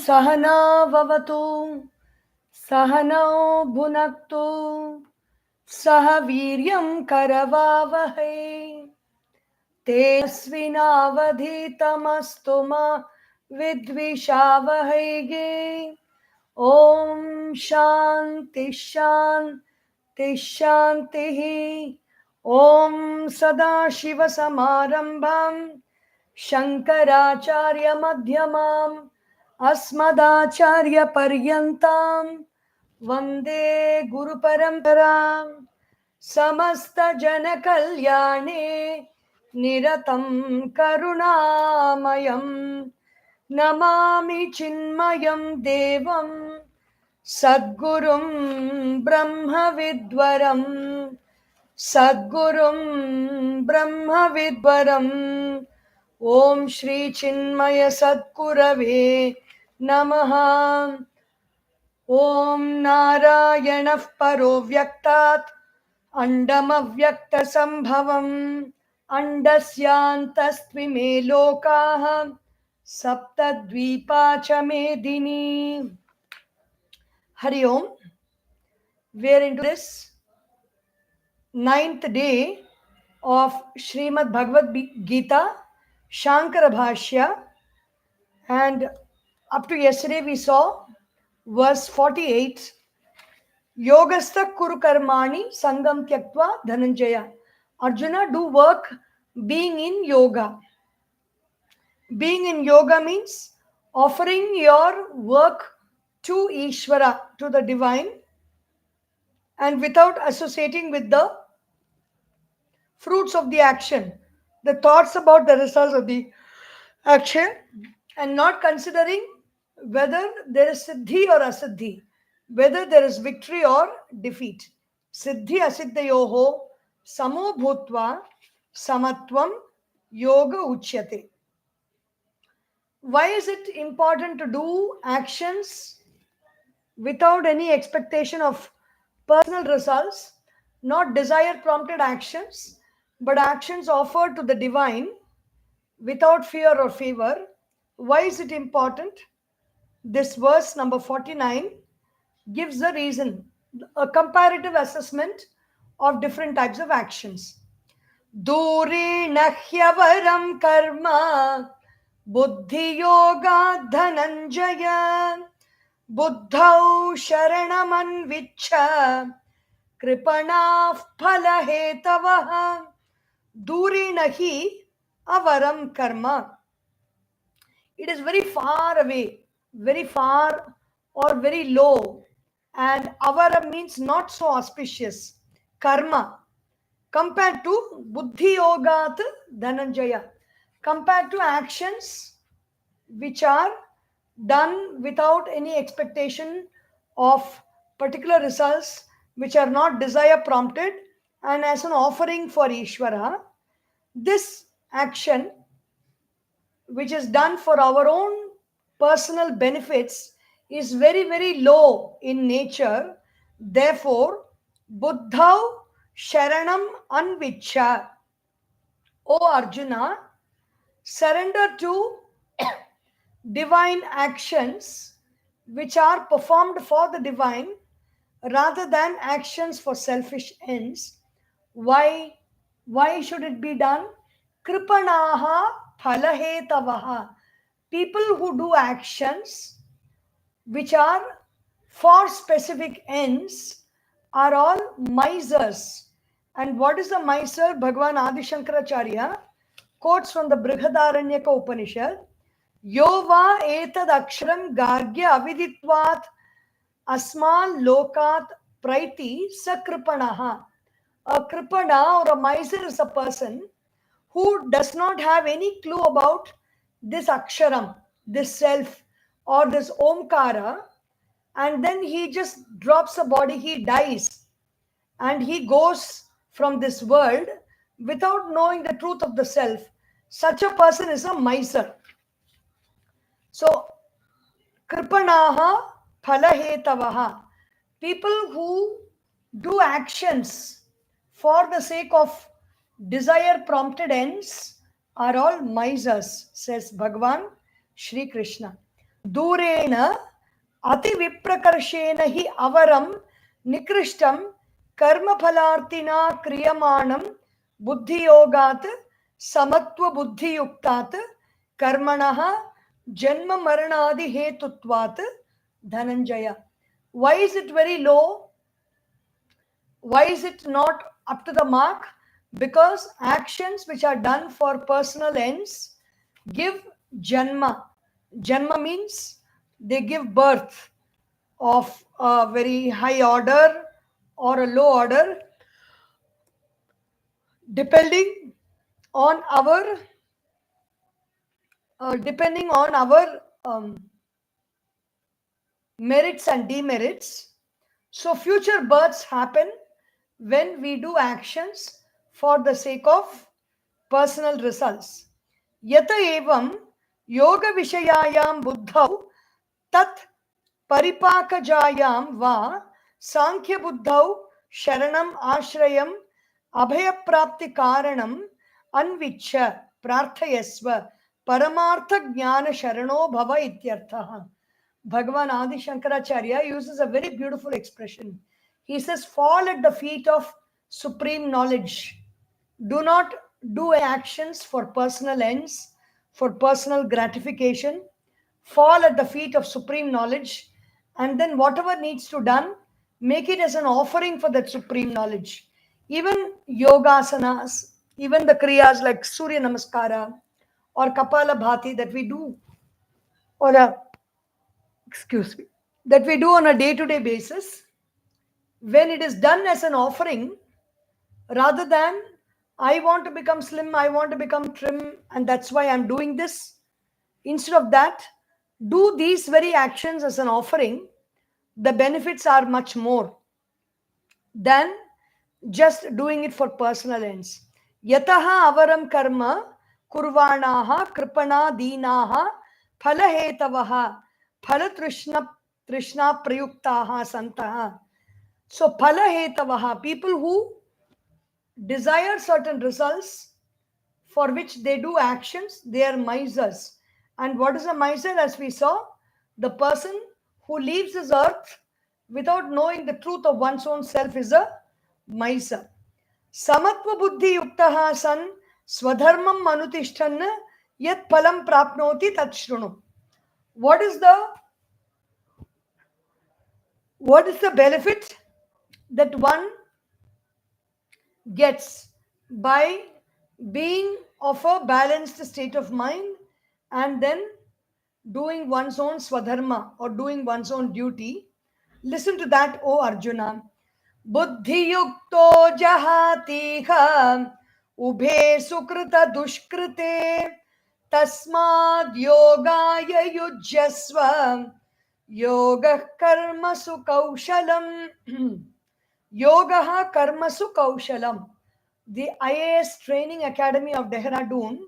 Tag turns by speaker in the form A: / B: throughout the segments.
A: सहना भवतु सहनौ भुनक्तु सह वीर्यं करवावहै तेजस्विनावधीतमस्तु मा विद्विषावहैगे। ओम शांति शांति शांतिः। ओम सदाशिव समारंभां शंकराचार्य मध्यमाम् अस्मदाचार्य पर्यन्तां वन्दे गुरु परंपराम्। समस्त जन कल्याणे निरतं करुणामयं नमामि चिन्मयं देवं सद्गुरुं ब्रह्म विद्वरं सद्गुरुं ब्रह्म विद्वरम्। ओम श्री चिन्मय सद्गुरवे नमः। ओम नारायणः परो व्यक्तात् अंडमव्यक्तसंभवम् अंडस्यान्तस्त्विमे लोकाः सप्तद्वीपा च मेदिनी। Hari Om. We are into this 9th day of Srimad Bhagavad Gita, Shankara Bhashya, and up to yesterday we saw verse 48. Yogastha kuru karmani sangam tyaktva dhananjaya. Arjuna, do work being in yoga. Being in yoga means offering your work to Ishvara, to the divine, and without associating with the fruits of the action, the thoughts about the results of the action, and not considering whether there is siddhi or asiddhi, whether there is victory or defeat. Siddhi asiddhayoho samo bhutva samatvam yoga uchyate. Why is it important to do actions without any expectation of personal results, not desire prompted actions, but actions offered to the divine without fear or favor? Why is it important? This verse number 49 gives the reason, a comparative assessment of different types of actions. Durena hyavaram karma buddhi yoga dhananjaya buddhau sharanamanvichcha kripana phalahetavaha durena hi avaram karma. It is very far away, very far or very low, and avara means not so auspicious. Karma compared to buddhi yogat dhananjaya, compared to actions which are done without any expectation of particular results, which are not desire prompted, and as an offering for Ishvara, this action which is done for our own personal benefits is very, very low in nature. Therefore, buddhau sharanam anvichya. O Arjuna, surrender to divine actions which are performed for the divine rather than actions for selfish ends. Why should it be done? Kripanaha phalahetavaha. People who do actions which are for specific ends are all misers. And what is a miser? Bhagavan Adisankaracharya quotes from the Brihadaranyaka Upanishad. Yova etad aksharam gargya aviditvat asmal lokat praiti sakripanaha. A kripana or a miser is a person who does not have any clue about this aksharam, this self, or this omkara, and then he just drops a body, he dies, and he goes from this world without knowing the truth of the self. Such a person is a miser. So, kripanaha phalahetavaha. People who do actions for the sake of desire prompted ends are all misers, says Bhagavan Shri Krishna. Durena ati viprakarshena hi avaram nikrishtam karma phalartina kriyamanam buddhi yogat samatva buddhi yuktat karmanaha janma maranadi hetutvat Dhananjaya. Why is it very low? Why is it not up to the mark? Because actions which are done for personal ends give janma. Janma means they give birth of a very high order or a low order, depending on our merits and demerits. So future births happen when we do actions for the sake of personal results. Yata evam yoga vishayayam buddhau tat paripakajayam va sankhya buddhau sharanam ashrayam abhayaprapti karanam anvichya prarthayasva paramartha jnana sharano bhava ityartha. Bhagavan Adisankaracharya uses a very beautiful expression. He says, fall at the feet of supreme knowledge. Do not do actions for personal ends, for personal gratification. Fall at the feet of supreme knowledge, and then whatever needs to done, make it as an offering for that supreme knowledge. Even yogasanas, even the kriyas like Surya Namaskara or Kapala Bhati that we do, or that we do on a day-to-day basis, when it is done as an offering, rather than I want to become slim, I want to become trim, and that's why I'm doing this, instead of that, do these very actions as an offering. The benefits are much more than just doing it for personal ends. Yataha avaram karma kurvanaha kripana dinaha phalahetavaha trishna prayuktaha santaha. So phalahetavaha, people who desire certain results for which they do actions, they are misers. And what is a miser? As we saw, the person who leaves this earth without knowing the truth of one's own self is a miser. Samatva buddhi yuktaha san swadharmam manutishtan yat phalam prapnoti tat shrunu. What is the benefit that one gets by being of a balanced state of mind and then doing one's own swadharma or doing one's own duty? Listen to that, O Arjuna. Buddhi yukto jahatiha ubhe sukrita dushkrite tasmad yogaya yujyasva yoga karmasu kaushalam. Yoga karmasu kaushalam. The IAS Training Academy of Dehradun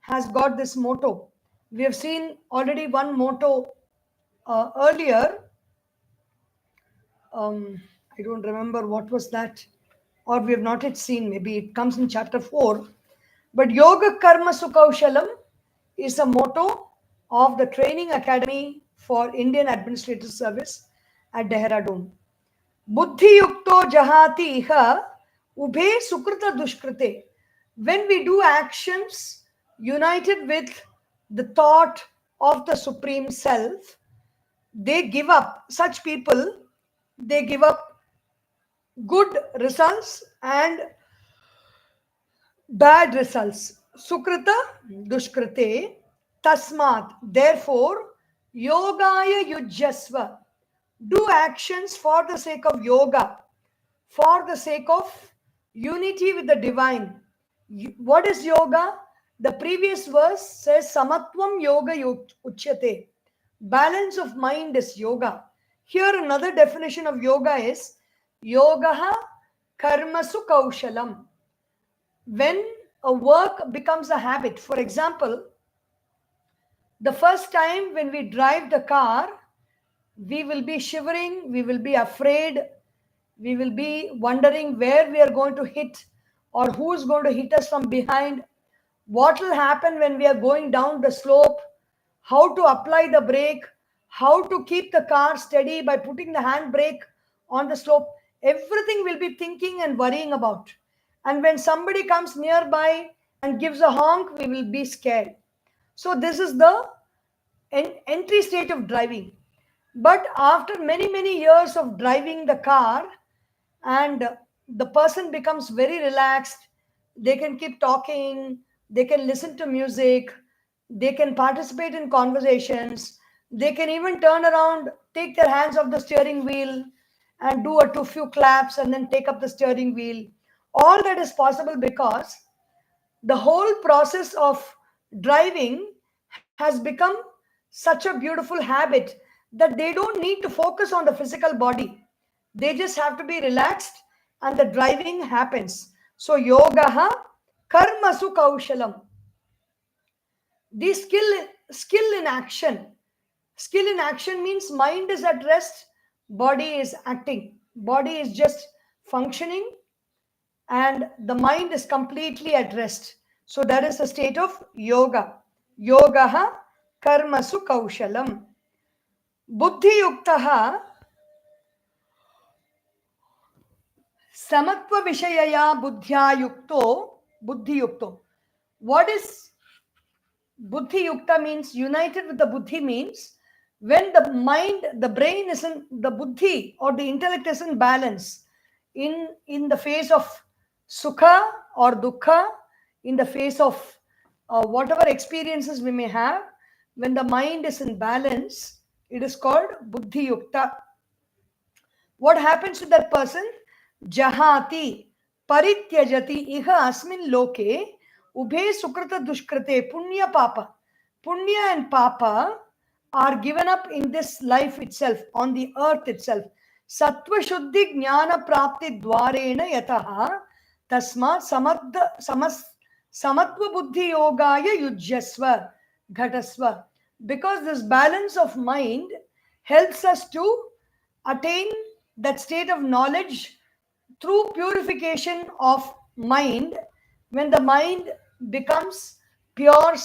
A: has got this motto. We have seen already one motto earlier. I don't remember what was that, or we have not yet seen. Maybe it comes in chapter 4. But Yoga Karma Sukhaushalam is a motto of the Training Academy for Indian Administrative Service at Dehradun. Buddhi yukto jahati iha ubhe sukrita dushkrite. When we do actions united with the thought of the Supreme Self, they give up, such people, they give up good results and bad results. Sukrita dushkrite tasmat. Therefore, yogaya yujyasva. Do actions for the sake of yoga, for the sake of unity with the divine. What is yoga? The previous verse says samatvam yoga uchyate. Balance of mind is yoga. Here another definition of yoga is yoga karmasu kaushalam. When a work becomes a habit, for example, the first time when we drive the car, we will be shivering, we will be afraid, we will be wondering where we are going to hit or who is going to hit us from behind, what will happen when we are going down the slope, how to apply the brake, how to keep the car steady by putting the handbrake on the slope. Everything will be thinking and worrying about. And when somebody comes nearby and gives a honk, we will be scared. So, this is the entry stage of driving. But after many, many years of driving the car, and the person becomes very relaxed, they can keep talking, they can listen to music, they can participate in conversations, they can even turn around, take their hands off the steering wheel and do a few claps and then take up the steering wheel. All that is possible because the whole process of driving has become such a beautiful habit that they don't need to focus on the physical body. They just have to be relaxed and the driving happens. So, yoga, karmasu kaushalam. The skill in action. Skill in action means mind is at rest, body is acting. Body is just functioning and the mind is completely at rest. So that is the state of yoga. Yoga karmasu kaushalam. Buddhi yuktaha samatva vishayaya buddhya yukto. Buddhi yukto. What is buddhi yukta means? United with the buddhi means when the mind, the brain isn't, the buddhi or the intellect is in balance in the face of sukha or dukkha, in the face of whatever experiences we may have, when the mind is in balance, it is called buddhi yukta. What happens to that person? Jahati parityajati iha asmin loke ubhe sukrata dushkrate punya papa. Punya and papa are given up in this life itself, on the earth itself. Sattva shuddhi jnana prapti dwarena yataha tasma samatva buddhi yogaya yujyasva ghatasva. Because this balance of mind helps us to attain that state of knowledge through purification of mind. When the mind becomes pure